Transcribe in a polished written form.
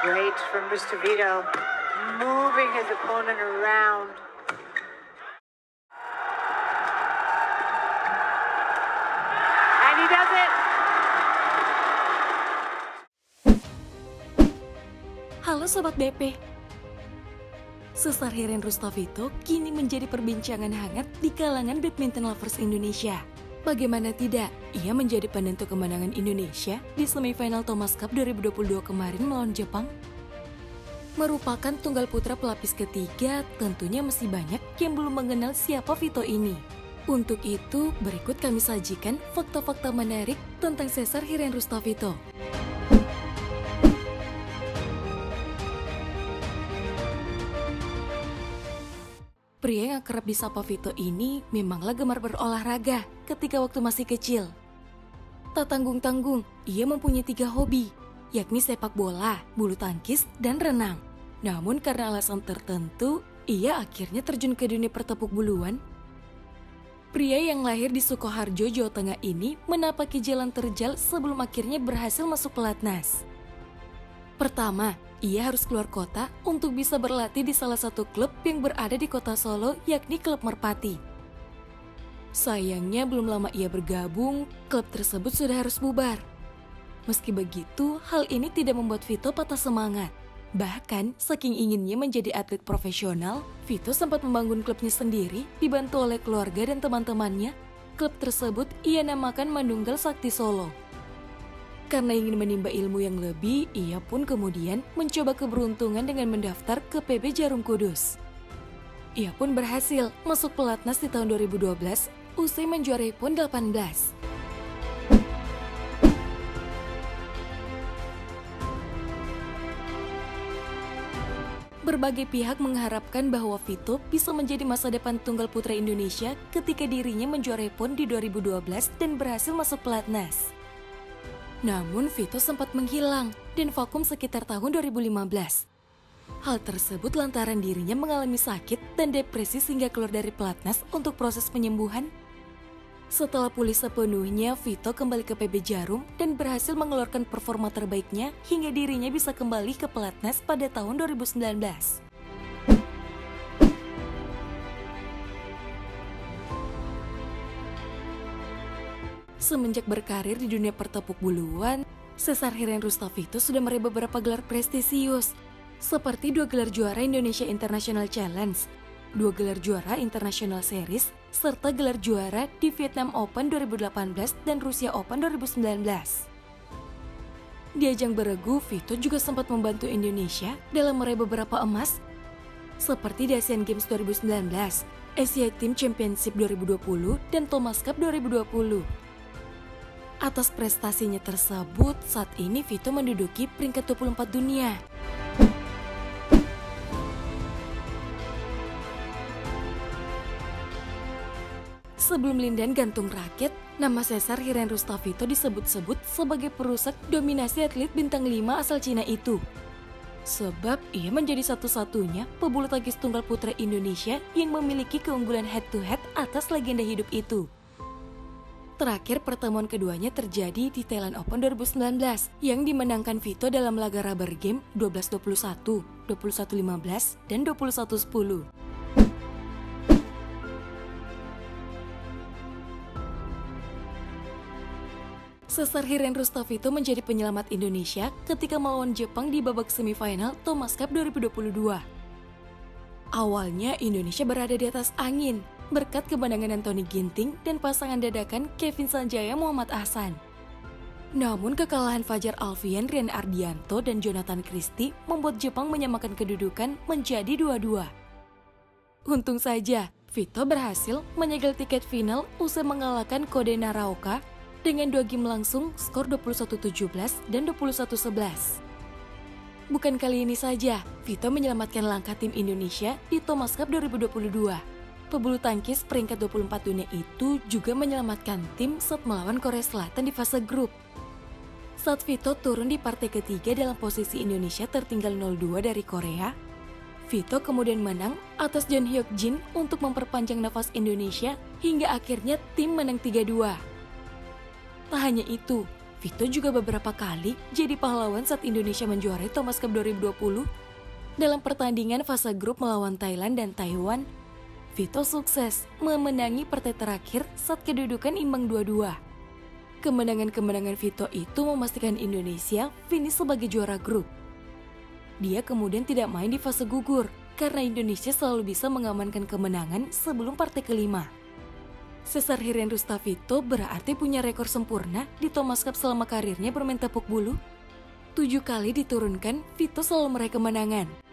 Great from Mr. Vito, moving his opponent around. And he does it. Halo Sobat BP. Cesar Hiren Rustavito kini menjadi perbincangan hangat di kalangan badminton lovers Indonesia. Bagaimana tidak, ia menjadi penentu kemenangan Indonesia di semifinal Thomas Cup 2022 kemarin melawan Jepang. Merupakan tunggal putra pelapis ketiga, tentunya masih banyak yang belum mengenal siapa Vito ini. Untuk itu, berikut kami sajikan fakta-fakta menarik tentang Cesar Hiren Rustavito. Pria yang kerap disapa Vito ini memanglah gemar berolahraga ketika waktu masih kecil. Tak tanggung-tanggung, ia mempunyai 3 hobi, yakni sepak bola, bulu tangkis, dan renang. Namun karena alasan tertentu, ia akhirnya terjun ke dunia pertepuk buluan. Pria yang lahir di Sukoharjo, Jawa Tengah ini menapaki jalan terjal sebelum akhirnya berhasil masuk pelatnas. Pertama, ia harus keluar kota untuk bisa berlatih di salah satu klub yang berada di kota Solo, yakni Klub Merpati. Sayangnya belum lama ia bergabung, klub tersebut sudah harus bubar. Meski begitu, hal ini tidak membuat Vito patah semangat. Bahkan, saking inginnya menjadi atlet profesional, Vito sempat membangun klubnya sendiri, dibantu oleh keluarga dan teman-temannya. Klub tersebut ia namakan Manunggal Sakti Solo. Karena ingin menimba ilmu yang lebih, ia pun kemudian mencoba keberuntungan dengan mendaftar ke PB Jarum Kudus. Ia pun berhasil masuk pelatnas di tahun 2012, usai menjuarai PON 18. Berbagai pihak mengharapkan bahwa Vito bisa menjadi masa depan tunggal putra Indonesia ketika dirinya menjuarai PON di 2012 dan berhasil masuk pelatnas. Namun Vito sempat menghilang dan vakum sekitar tahun 2015. Hal tersebut lantaran dirinya mengalami sakit dan depresi sehingga keluar dari pelatnas untuk proses penyembuhan. Setelah pulih sepenuhnya, Vito kembali ke PB Jarum dan berhasil mengeluarkan performa terbaiknya hingga dirinya bisa kembali ke pelatnas pada tahun 2019. Semenjak berkarir di dunia pertepuk buluan, Cesar Hiren Rustavito sudah meraih beberapa gelar prestisius, seperti 2 gelar juara Indonesia International Challenge, 2 gelar juara International Series, serta gelar juara di Vietnam Open 2018 dan Rusia Open 2019. Di ajang beregu, Vito juga sempat membantu Indonesia dalam meraih beberapa emas, seperti di Asian Games 2019, Asia Team Championship 2020, dan Thomas Cup 2020. Atas prestasinya tersebut, saat ini Vito menduduki peringkat 24 dunia. Sebelum lindan gantung raket, nama Cesar Hiren Rustavito disebut-sebut sebagai perusak dominasi atlet bintang 5 asal Cina itu. Sebab ia menjadi satu-satunya pebulu tangkis tunggal putra Indonesia yang memiliki keunggulan head-to-head atas legenda hidup itu. Terakhir pertemuan keduanya terjadi di Thailand Open 2019 yang dimenangkan Vito dalam laga rubber game 12-21, 21-15, dan 21-10. Cesar Hiren Rustavito menjadi penyelamat Indonesia ketika melawan Jepang di babak semifinal Thomas Cup 2022. Awalnya Indonesia berada di atas angin berkat kemenangan Anthony Ginting dan pasangan dadakan Kevin Sanjaya Muhammad Ahsan. Namun kekalahan Fajar Alfian, Rian Ardianto, dan Jonathan Christie membuat Jepang menyamakan kedudukan menjadi 2-2. Untung saja, Vito berhasil menyegel tiket final usai mengalahkan Kode Naraoka dengan 2 game langsung skor 21-17 dan 21-11. Bukan kali ini saja, Vito menyelamatkan langkah tim Indonesia di Thomas Cup 2022. Pebulu tangkis peringkat 24 dunia itu juga menyelamatkan tim saat melawan Korea Selatan di fase grup. Saat Vito turun di partai ketiga dalam posisi Indonesia tertinggal 0-2 dari Korea, Vito kemudian menang atas John Hyuk Jin untuk memperpanjang nafas Indonesia hingga akhirnya tim menang 3-2. Tak hanya itu, Vito juga beberapa kali jadi pahlawan saat Indonesia menjuarai Thomas Cup 2020. Dalam pertandingan fase grup melawan Thailand dan Taiwan, Vito sukses memenangi partai terakhir saat kedudukan imbang 2-2. Kemenangan-kemenangan Vito itu memastikan Indonesia finish sebagai juara grup. Dia kemudian tidak main di fase gugur karena Indonesia selalu bisa mengamankan kemenangan sebelum partai kelima. Cesar Hiren Rustavito berarti punya rekor sempurna di Thomas Cup selama karirnya bermain tepuk bulu. 7 kali diturunkan, Vito selalu meraih kemenangan.